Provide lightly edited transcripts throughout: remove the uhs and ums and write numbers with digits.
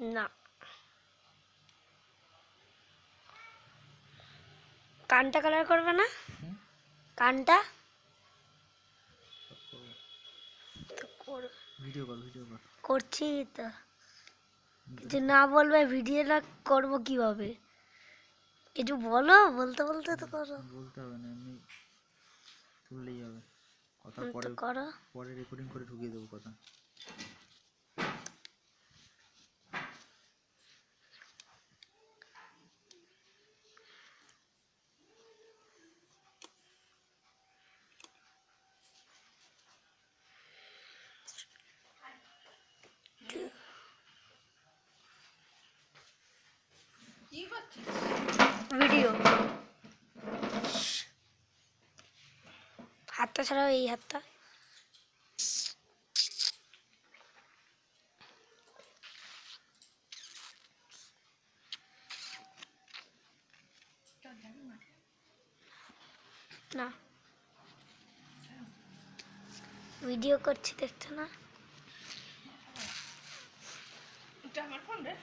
না। কানটা কালার করবে না? কানটা ভিডিও কর করছি তো। কিছু না বলবে ভিডিওটা করবো কিভাবে? কিছু বলো, বলতে বলতে তো করো। বলতে হবে না, এমনি তুললেই হবে। কথা তো করো। পরে রেকর্ডিং করে ঢুকিয়ে দেবো কথা। ভিডিও। হাতটা ছাড়াও, এই হাতটা। না, ভিডিও করছি, দেখছো না? আমার ফোন রে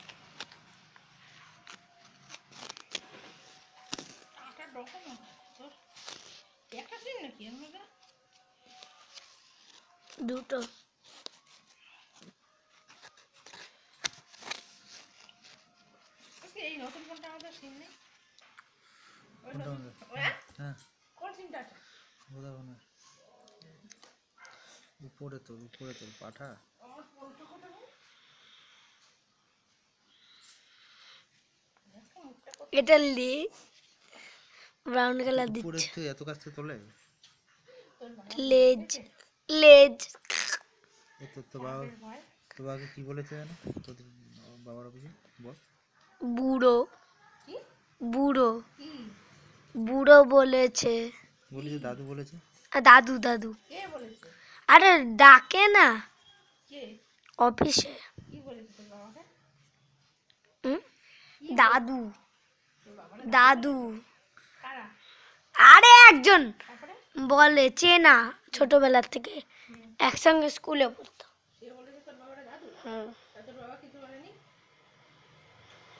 একটা দিন নাকি আমাদের দুটো। এই নতুন ফোনটা আমাদের সিম নেই। হ্যাঁ, কোন সিমটা আছে? ভোদাফোনের। উপরে তোর পাঠা। আমার ফোনটা কোথায়? এটা লি ব্রাউন কালার উপরে দিচ্ছে। তুই এত কাছ থেকে তোলে? লেজ লেজ। তোর বাবাকে কি বলেছে জানো? তোদের বাবার অফিসে বল। বুড়ো কি বুড়ো কি বুড়ো বলেছে। বলেছে দাদু বলেছে। দাদু দাদু। কে বলেছে? আরে ডাকে না কে অফিসে। কি বলেছে তোর বাবাকে? দাদু দাদু। কারা? আরে একজন তারপরে বলে, চেনা ছোটবেলা থেকে একসঙ্গে স্কুলে পড়তো। সে বলেছে তোর বাবাটা দাদু? হুম। তা তোর বাবা কিছু বলেনি?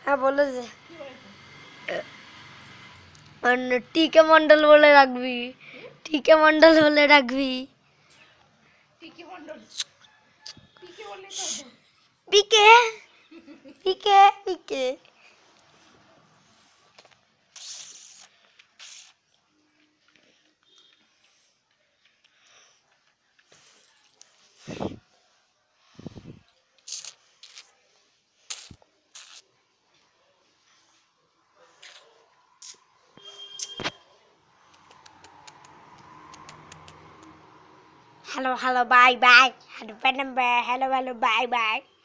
হ্যাঁ বলেছে। কি বলেছে? টিকে মন্ডল বলে রাখবি, টিকে মন্ডল বলে রাখবি। টিকি মন্ডল। টিকি বললেই তো হতো। পিকে পিকে পিকে। Hello, hello, bye, bye. Hello, number. Hello, hello, bye, bye.